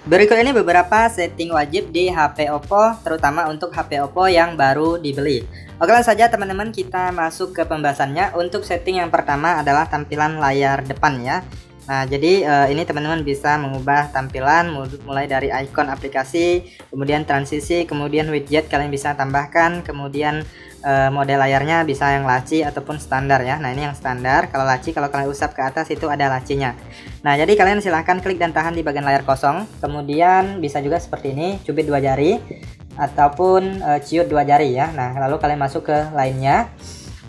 Berikut ini beberapa setting wajib di HP Oppo, terutama untuk HP Oppo yang baru dibeli. Oke, langsung saja teman-teman kita masuk ke pembahasannya. Untuk setting yang pertama adalah tampilan layar depan ya. Nah, jadi ini teman-teman bisa mengubah tampilan mulai dari icon aplikasi, kemudian transisi, kemudian widget kalian bisa tambahkan, kemudian mode layarnya bisa yang laci ataupun standar ya. Nah, ini yang standar. Kalau laci, kalau kalian usap ke atas itu ada lacinya. Nah, jadi kalian silahkan klik dan tahan di bagian layar kosong. Kemudian bisa juga seperti ini, cubit 2 jari ataupun ciut 2 jari ya. Nah, lalu kalian masuk ke lainnya.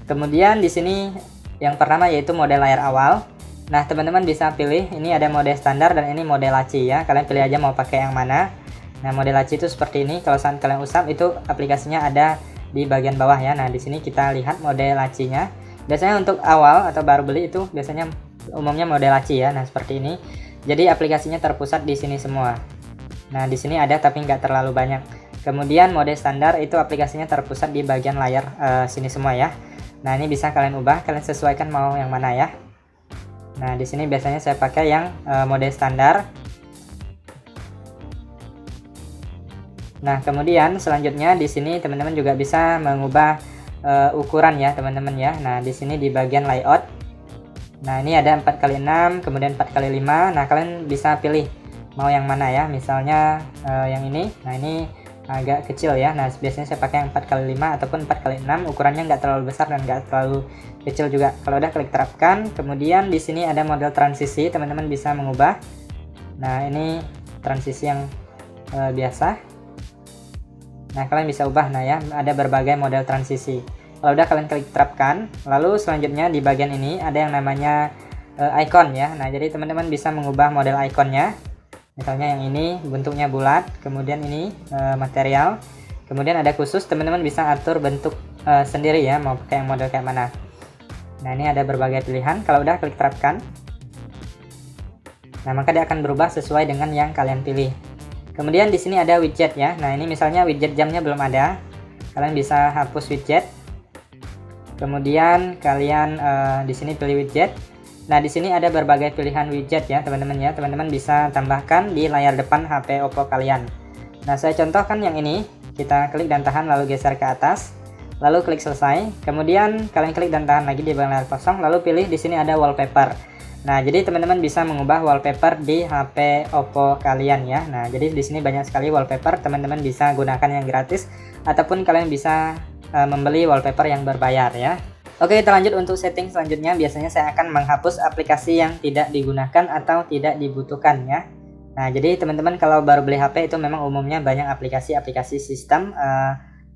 Kemudian di sini yang pertama yaitu mode layar awal. Nah, teman-teman bisa pilih, ini ada mode standar dan ini mode laci ya. Kalian pilih aja mau pakai yang mana. Nah, mode laci itu seperti ini. Kalau saat kalian usap itu aplikasinya ada di bagian bawah ya. Nah, di sini kita lihat mode lacinya. Biasanya untuk awal atau baru beli itu biasanya umumnya mode laci ya. Nah, seperti ini. Jadi aplikasinya terpusat di sini semua. Nah, di sini ada tapi nggak terlalu banyak. Kemudian mode standar itu aplikasinya terpusat di bagian layar sini semua ya. Nah, ini bisa kalian ubah, kalian sesuaikan mau yang mana ya. Nah, di sini biasanya saya pakai yang mode standar. Nah, kemudian selanjutnya di sini teman-teman juga bisa mengubah ukuran ya, teman-teman ya. Nah, di sini di bagian layout. Nah, ini ada 4x6, kemudian 4x5. Nah, kalian bisa pilih mau yang mana ya. Misalnya yang ini. Nah, ini agak kecil ya. Nah, biasanya saya pakai yang 4x5 ataupun 4x6. Ukurannya nggak terlalu besar dan nggak terlalu kecil juga. Kalau udah klik terapkan, kemudian di sini ada model transisi, teman-teman bisa mengubah. Nah, ini transisi yang biasa. Nah, kalian bisa ubah. Nah ya, ada berbagai model transisi. Kalau udah kalian klik terapkan, lalu selanjutnya di bagian ini ada yang namanya icon ya. Nah, jadi teman-teman bisa mengubah model iconnya. Misalnya yang ini bentuknya bulat, kemudian ini material, kemudian ada khusus, teman-teman bisa atur bentuk sendiri ya, mau pakai yang model kayak mana. Nah, ini ada berbagai pilihan. Kalau udah klik terapkan, nah maka dia akan berubah sesuai dengan yang kalian pilih. Kemudian di sini ada widget ya. Nah, ini misalnya widget jamnya belum ada, kalian bisa hapus widget. Kemudian kalian di sini pilih widget. Nah, di sini ada berbagai pilihan widget ya, teman-teman ya. Teman-teman bisa tambahkan di layar depan HP Oppo kalian. Nah, saya contohkan yang ini. Kita klik dan tahan lalu geser ke atas. Lalu klik selesai. Kemudian kalian klik dan tahan lagi di bagian layar kosong, lalu pilih di sini ada wallpaper. Nah, jadi teman-teman bisa mengubah wallpaper di HP Oppo kalian ya. Nah, jadi di sini banyak sekali wallpaper, teman-teman bisa gunakan yang gratis ataupun kalian bisa membeli wallpaper yang berbayar ya. Oke, kita lanjut untuk setting selanjutnya. Biasanya saya akan menghapus aplikasi yang tidak digunakan atau tidak dibutuhkan ya. Nah, jadi teman-teman kalau baru beli HP itu memang umumnya banyak aplikasi-aplikasi sistem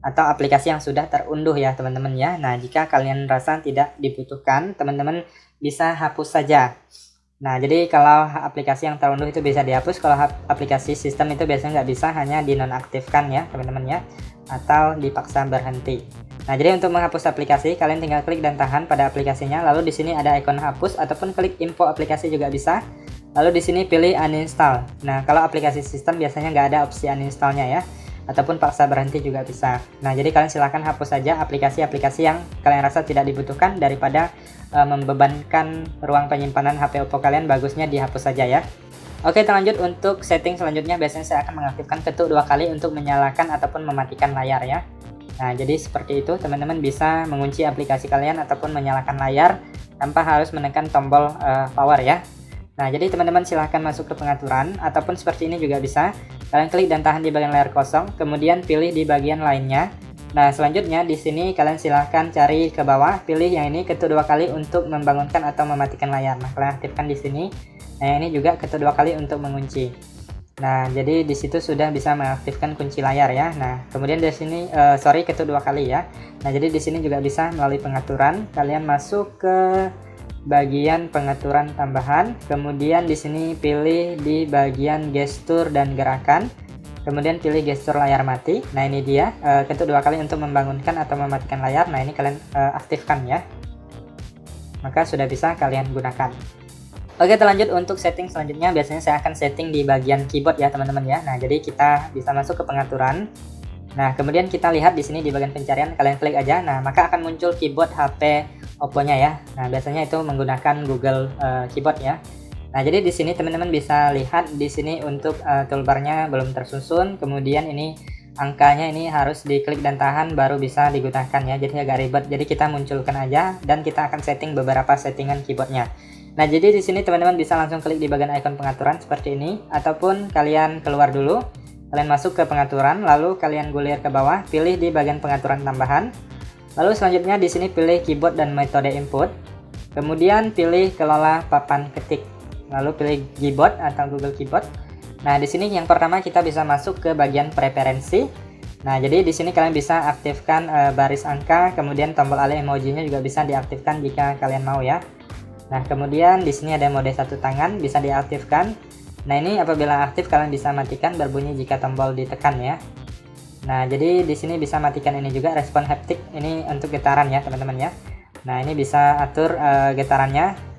atau aplikasi yang sudah terunduh ya, teman-teman ya. Nah, jika kalian rasa tidak dibutuhkan, teman-teman bisa hapus saja. Nah, jadi kalau aplikasi yang terunduh itu bisa dihapus, kalau aplikasi sistem itu biasanya nggak bisa, hanya dinonaktifkan ya, teman-teman ya, atau dipaksa berhenti. Nah, jadi untuk menghapus aplikasi, kalian tinggal klik dan tahan pada aplikasinya, lalu di sini ada ikon hapus ataupun klik info aplikasi juga bisa. Lalu di sini pilih uninstall. Nah, kalau aplikasi sistem biasanya nggak ada opsi uninstallnya ya, ataupun paksa berhenti juga bisa. Nah, jadi kalian silahkan hapus saja aplikasi-aplikasi yang kalian rasa tidak dibutuhkan daripada membebankan ruang penyimpanan HP Oppo kalian. Bagusnya dihapus saja ya. Oke, kita lanjut untuk setting selanjutnya. Biasanya saya akan mengaktifkan ketuk 2 kali untuk menyalakan ataupun mematikan layar ya. Nah, jadi seperti itu, teman-teman bisa mengunci aplikasi kalian ataupun menyalakan layar tanpa harus menekan tombol power ya. Nah, jadi teman-teman silahkan masuk ke pengaturan ataupun seperti ini juga bisa. Kalian klik dan tahan di bagian layar kosong, kemudian pilih di bagian lainnya. Nah, selanjutnya di sini kalian silahkan cari ke bawah, pilih yang ini ketuk 2 kali untuk membangunkan atau mematikan layar. Nah, kalian aktifkan di sini. Nah, yang ini juga ketuk 2 kali untuk mengunci. Nah, jadi di situ sudah bisa mengaktifkan kunci layar ya. Nah, kemudian di sini ketuk 2 kali ya. Nah, jadi di sini juga bisa melalui pengaturan, kalian masuk ke bagian pengaturan tambahan, kemudian di sini pilih di bagian gestur dan gerakan, kemudian pilih gestur layar mati. Nah, ini dia ketuk 2 kali untuk membangunkan atau mematikan layar. Nah, ini kalian aktifkan ya, maka sudah bisa kalian gunakan. Oke, kita lanjut untuk setting selanjutnya. Biasanya saya akan setting di bagian keyboard ya, teman-teman ya. Nah, jadi kita bisa masuk ke pengaturan. Nah, kemudian kita lihat di sini di bagian pencarian, kalian klik aja. Nah, maka akan muncul keyboard HP Oppo-nya ya. Nah, biasanya itu menggunakan Google Keyboard ya. Nah, jadi di sini teman-teman bisa lihat di sini untuk toolbarnya belum tersusun, kemudian ini angkanya ini harus diklik dan tahan baru bisa digunakan ya, jadi agak ribet. Jadi kita munculkan aja dan kita akan setting beberapa settingan keyboardnya. Nah, jadi di sini teman-teman bisa langsung klik di bagian icon pengaturan seperti ini, ataupun kalian keluar dulu, kalian masuk ke pengaturan, lalu kalian gulir ke bawah, pilih di bagian pengaturan tambahan. Lalu selanjutnya di sini pilih keyboard dan metode input. Kemudian pilih kelola papan ketik. Lalu pilih keyboard atau Google Keyboard. Nah, di sini yang pertama kita bisa masuk ke bagian preferensi. Nah, jadi di sini kalian bisa aktifkan baris angka, kemudian tombol alih emojinya juga bisa diaktifkan jika kalian mau ya. Nah, kemudian di sini ada mode satu tangan bisa diaktifkan. Nah, ini apabila aktif kalian bisa matikan berbunyi jika tombol ditekan ya. Nah, jadi di sini bisa matikan ini juga respon haptik, ini untuk getaran ya teman-teman ya. Nah, ini bisa atur getarannya.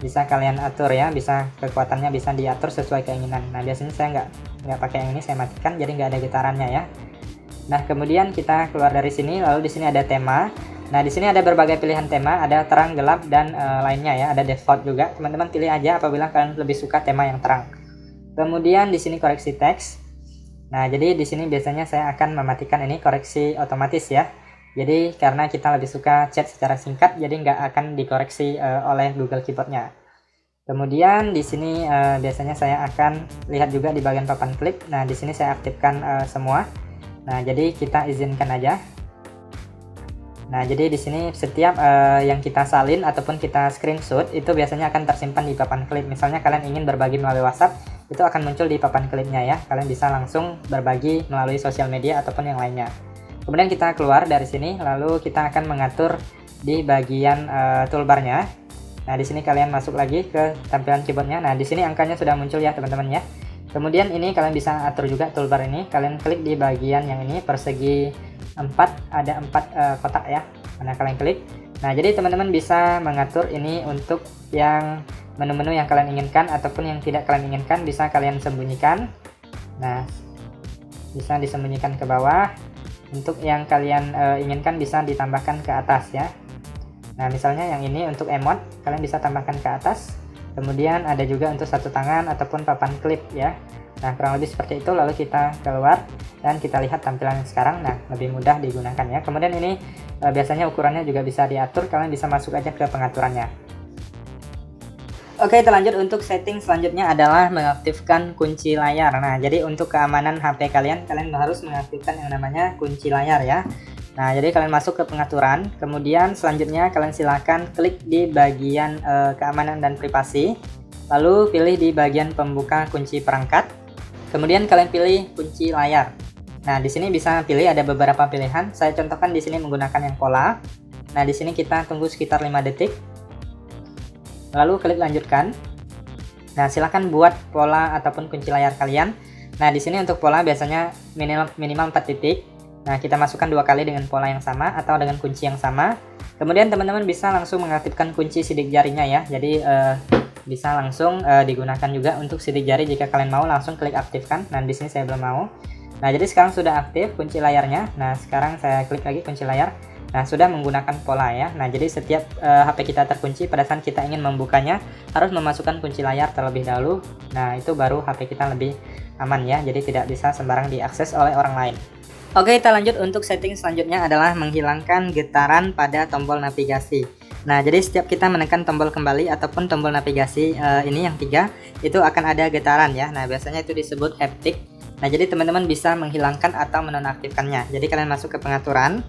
Bisa kalian atur ya, bisa kekuatannya bisa diatur sesuai keinginan. Nah, biasanya saya nggak pakai yang ini, saya matikan jadi nggak ada getarannya ya. Nah, kemudian kita keluar dari sini, lalu di sini ada tema. Nah, di sini ada berbagai pilihan tema, ada terang, gelap, dan lainnya ya. Ada default juga. Teman-teman pilih aja apabila kalian lebih suka tema yang terang. Kemudian di sini koreksi teks. Nah, jadi di sini biasanya saya akan mematikan ini koreksi otomatis ya. Jadi karena kita lebih suka chat secara singkat, jadi nggak akan dikoreksi oleh Google Keyboard-nya. Kemudian di sini biasanya saya akan lihat juga di bagian papan klik. Nah, di sini saya aktifkan semua. Nah, jadi kita izinkan aja. Nah, jadi di sini setiap yang kita salin ataupun kita screenshot itu biasanya akan tersimpan di papan klik. Misalnya kalian ingin berbagi melalui WhatsApp, itu akan muncul di papan kliknya ya. Kalian bisa langsung berbagi melalui sosial media ataupun yang lainnya. Kemudian kita keluar dari sini, lalu kita akan mengatur di bagian toolbarnya. Nah, di sini kalian masuk lagi ke tampilan keyboardnya. Nah, di sini angkanya sudah muncul ya teman-teman ya. Kemudian ini kalian bisa atur juga toolbar ini. Kalian klik di bagian yang ini persegi 4, ada 4 kotak ya. Nah, kalian klik. Nah, jadi teman-teman bisa mengatur ini untuk yang menu-menu yang kalian inginkan ataupun yang tidak kalian inginkan bisa kalian sembunyikan. Nah, bisa disembunyikan ke bawah. Untuk yang kalian inginkan bisa ditambahkan ke atas ya. Nah, misalnya yang ini untuk emot kalian bisa tambahkan ke atas. Kemudian ada juga untuk satu tangan ataupun papan klip ya. Nah, kurang lebih seperti itu. Lalu kita keluar dan kita lihat tampilan sekarang. Nah, lebih mudah digunakan ya. Kemudian ini biasanya ukurannya juga bisa diatur. Kalian bisa masuk aja ke pengaturannya. Oke, kita lanjut untuk setting selanjutnya adalah mengaktifkan kunci layar. Nah, jadi untuk keamanan HP kalian harus mengaktifkan yang namanya kunci layar ya. Nah, jadi kalian masuk ke pengaturan, kemudian selanjutnya kalian silahkan klik di bagian keamanan dan privasi, lalu pilih di bagian pembuka kunci perangkat, kemudian kalian pilih kunci layar. Nah, di sini bisa pilih ada beberapa pilihan. Saya contohkan di sini menggunakan yang pola. Nah, di sini kita tunggu sekitar 5 detik. Lalu klik lanjutkan. Nah, silahkan buat pola ataupun kunci layar kalian. Nah, di sini untuk pola biasanya minimal 4 titik. Nah, kita masukkan 2 kali dengan pola yang sama atau dengan kunci yang sama. Kemudian teman-teman bisa langsung mengaktifkan kunci sidik jarinya ya. Jadi bisa langsung digunakan juga untuk sidik jari jika kalian mau langsung klik aktifkan. Nah, di sini saya belum mau. Nah, jadi sekarang sudah aktif kunci layarnya. Nah, sekarang saya klik lagi kunci layar. Nah, sudah menggunakan pola ya. Nah, jadi setiap HP kita terkunci, pada saat kita ingin membukanya harus memasukkan kunci layar terlebih dahulu. Nah, itu baru HP kita lebih aman ya. Jadi tidak bisa sembarang diakses oleh orang lain. Oke, kita lanjut untuk setting selanjutnya adalah menghilangkan getaran pada tombol navigasi. Nah, jadi setiap kita menekan tombol kembali ataupun tombol navigasi ini yang 3, itu akan ada getaran ya. Nah, biasanya itu disebut haptic. Nah, jadi teman-teman bisa menghilangkan atau menonaktifkannya. Jadi kalian masuk ke pengaturan.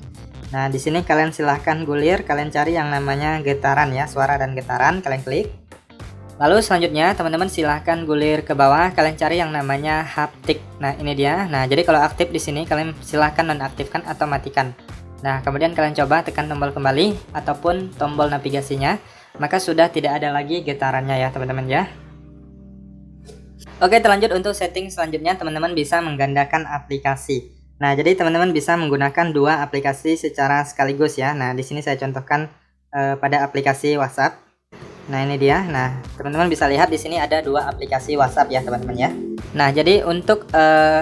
Nah, di sini kalian silahkan gulir, kalian cari yang namanya getaran ya, suara dan getaran, kalian klik. Lalu selanjutnya teman-teman silahkan gulir ke bawah, kalian cari yang namanya haptic. Nah, ini dia. Nah, jadi kalau aktif di sini kalian silahkan nonaktifkan atau matikan. Nah, kemudian kalian coba tekan tombol kembali ataupun tombol navigasinya, maka sudah tidak ada lagi getarannya ya teman-teman ya. Oke, terlanjut untuk setting selanjutnya teman-teman bisa menggandakan aplikasi. Nah, jadi teman-teman bisa menggunakan 2 aplikasi secara sekaligus ya. Nah, di sini saya contohkan pada aplikasi WhatsApp. Nah, ini dia. Nah, teman-teman bisa lihat di sini ada 2 aplikasi WhatsApp ya, teman-teman ya. Nah, jadi untuk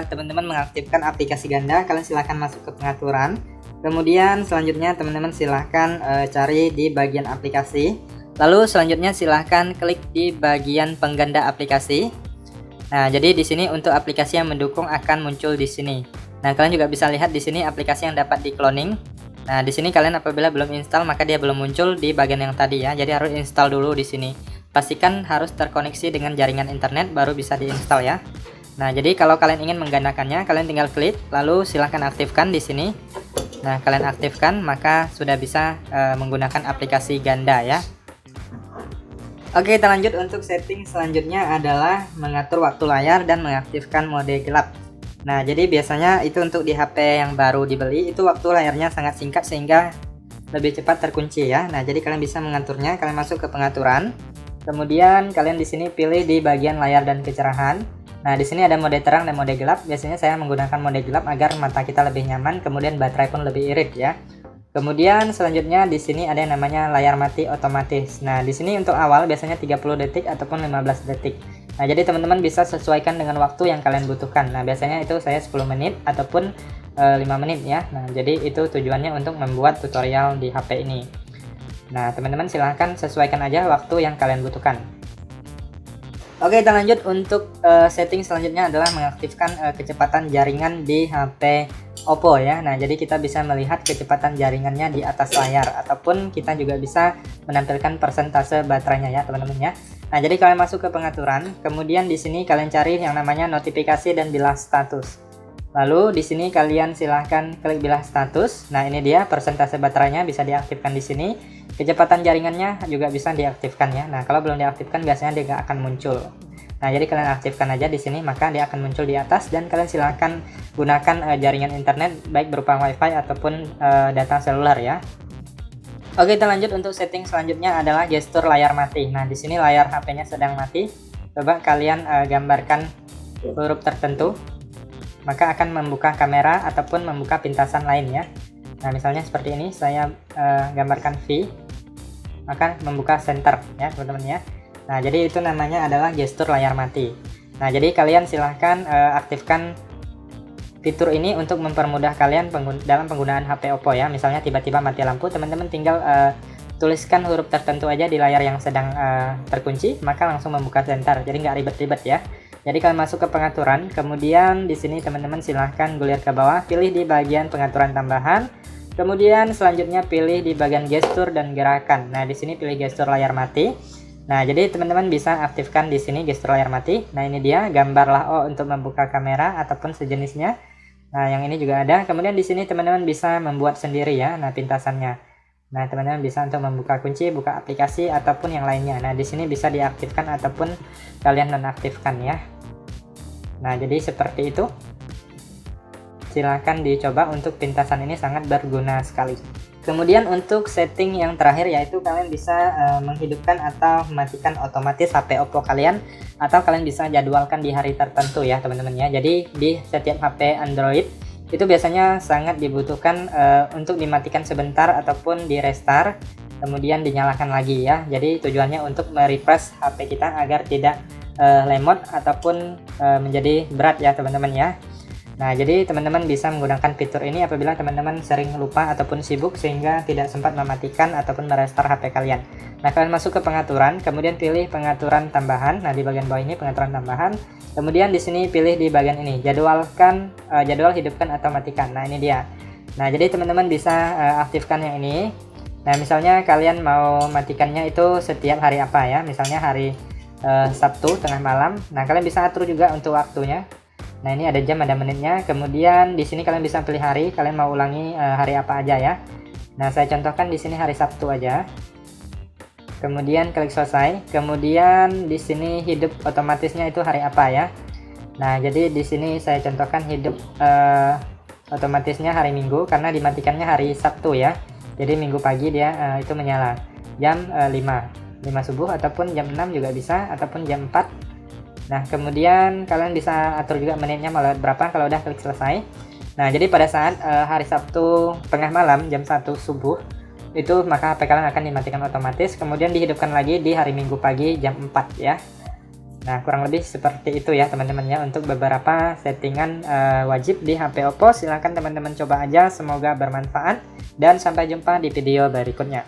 teman-teman mengaktifkan aplikasi ganda, kalian silahkan masuk ke pengaturan. Kemudian selanjutnya teman-teman silahkan cari di bagian aplikasi. Lalu selanjutnya silahkan klik di bagian pengganda aplikasi. Nah, jadi di sini untuk aplikasi yang mendukung akan muncul di sini. Nah, kalian juga bisa lihat di sini aplikasi yang dapat di-cloning. Nah, di sini kalian apabila belum install maka dia belum muncul di bagian yang tadi ya. Jadi harus install dulu di sini. Pastikan harus terkoneksi dengan jaringan internet baru bisa diinstal ya. Nah, jadi kalau kalian ingin menggandakannya, kalian tinggal klik lalu silahkan aktifkan di sini. Nah, kalian aktifkan maka sudah bisa menggunakan aplikasi ganda ya. Oke, kita lanjut untuk setting selanjutnya adalah mengatur waktu layar dan mengaktifkan mode gelap. Nah, jadi biasanya itu untuk di HP yang baru dibeli itu waktu layarnya sangat singkat sehingga lebih cepat terkunci ya. Nah, jadi kalian bisa mengaturnya, kalian masuk ke pengaturan. Kemudian kalian di sini pilih di bagian layar dan kecerahan. Nah, di sini ada mode terang dan mode gelap. Biasanya saya menggunakan mode gelap agar mata kita lebih nyaman, kemudian baterai pun lebih irit ya. Kemudian selanjutnya di sini ada yang namanya layar mati otomatis. Nah, di sini untuk awal biasanya 30 detik ataupun 15 detik. Nah, jadi teman-teman bisa sesuaikan dengan waktu yang kalian butuhkan. Nah, biasanya itu saya 10 menit ataupun 5 menit ya. Nah, jadi itu tujuannya untuk membuat tutorial di HP ini. Nah, teman-teman silahkan sesuaikan aja waktu yang kalian butuhkan. Oke, kita lanjut untuk setting selanjutnya adalah mengaktifkan kecepatan jaringan di HP Oppo ya. Nah, jadi kita bisa melihat kecepatan jaringannya di atas layar ataupun kita juga bisa menampilkan persentase baterainya ya, teman-teman ya. Nah, jadi kalian masuk ke pengaturan, kemudian di sini kalian cari yang namanya notifikasi dan bilah status. Lalu di sini kalian silahkan klik bilah status. Nah, ini dia persentase baterainya bisa diaktifkan di sini. Kecepatan jaringannya juga bisa diaktifkan ya. Nah, kalau belum diaktifkan biasanya dia nggak akan muncul. Nah, jadi kalian aktifkan aja di sini maka dia akan muncul di atas dan kalian silahkan gunakan jaringan internet baik berupa WiFi ataupun data seluler ya. Oke, kita lanjut untuk setting selanjutnya adalah gestur layar mati. Nah, di sini layar HP-nya sedang mati. Coba kalian gambarkan huruf tertentu, maka akan membuka kamera ataupun membuka pintasan lain ya. Nah, misalnya seperti ini saya gambarkan V, maka membuka center ya teman-teman ya. Nah, jadi itu namanya adalah gestur layar mati. Nah, jadi kalian silahkan aktifkan fitur ini untuk mempermudah kalian dalam penggunaan HP Oppo ya. Misalnya tiba-tiba mati lampu, teman-teman tinggal tuliskan huruf tertentu aja di layar yang sedang terkunci, maka langsung membuka center. Jadi nggak ribet-ribet ya. Jadi kalian masuk ke pengaturan, kemudian di sini teman-teman silahkan gulir ke bawah, pilih di bagian pengaturan tambahan, kemudian selanjutnya pilih di bagian gestur dan gerakan. Nah, di sini pilih gestur layar mati. Nah, jadi teman-teman bisa aktifkan di sini gestur layar mati. Nah, ini dia gambarlah O untuk membuka kamera ataupun sejenisnya. Nah, yang ini juga ada. Kemudian di sini teman-teman bisa membuat sendiri ya. Nah, pintasannya. Nah, teman-teman bisa untuk membuka kunci, buka aplikasi ataupun yang lainnya. Nah, di sini bisa diaktifkan ataupun kalian nonaktifkan ya. Nah, jadi seperti itu. Silahkan dicoba untuk pintasan ini sangat berguna sekali. Kemudian untuk setting yang terakhir yaitu kalian bisa menghidupkan atau mematikan otomatis HP Oppo kalian, atau kalian bisa jadwalkan di hari tertentu ya teman-teman ya. Jadi di setiap HP Android itu biasanya sangat dibutuhkan untuk dimatikan sebentar ataupun di restart kemudian dinyalakan lagi ya. Jadi tujuannya untuk merefresh HP kita agar tidak lemot ataupun menjadi berat ya teman-teman ya. Nah, jadi teman-teman bisa menggunakan fitur ini apabila teman-teman sering lupa ataupun sibuk sehingga tidak sempat mematikan ataupun merestart HP kalian. Nah, kalian masuk ke pengaturan, kemudian pilih pengaturan tambahan. Nah, di bagian bawah ini pengaturan tambahan. Kemudian di sini pilih di bagian ini, jadwal hidupkan atau matikan. Nah, ini dia. Nah, jadi teman-teman bisa aktifkan yang ini. Nah, misalnya kalian mau matikannya itu setiap hari apa ya? Misalnya hari Sabtu tengah malam. Nah, kalian bisa atur juga untuk waktunya. Nah, ini ada jam, ada menitnya. Kemudian di sini kalian bisa pilih hari, kalian mau ulangi hari apa aja ya. Nah, saya contohkan di sini hari Sabtu aja. Kemudian klik selesai. Kemudian di sini hidup otomatisnya itu hari apa ya. Nah, jadi di sini saya contohkan hidup otomatisnya hari Minggu karena dimatikannya hari Sabtu ya. Jadi Minggu pagi dia itu menyala. Jam 5 subuh ataupun jam 6 juga bisa ataupun jam 4. Nah, kemudian kalian bisa atur juga menitnya mau lewat berapa kalau udah klik selesai. Nah, jadi pada saat hari Sabtu tengah malam jam 1 subuh itu maka HP kalian akan dimatikan otomatis, kemudian dihidupkan lagi di hari Minggu pagi jam 4 ya. Nah, kurang lebih seperti itu ya teman-teman ya untuk beberapa settingan wajib di HP Oppo. Silahkan teman-teman coba aja, semoga bermanfaat dan sampai jumpa di video berikutnya.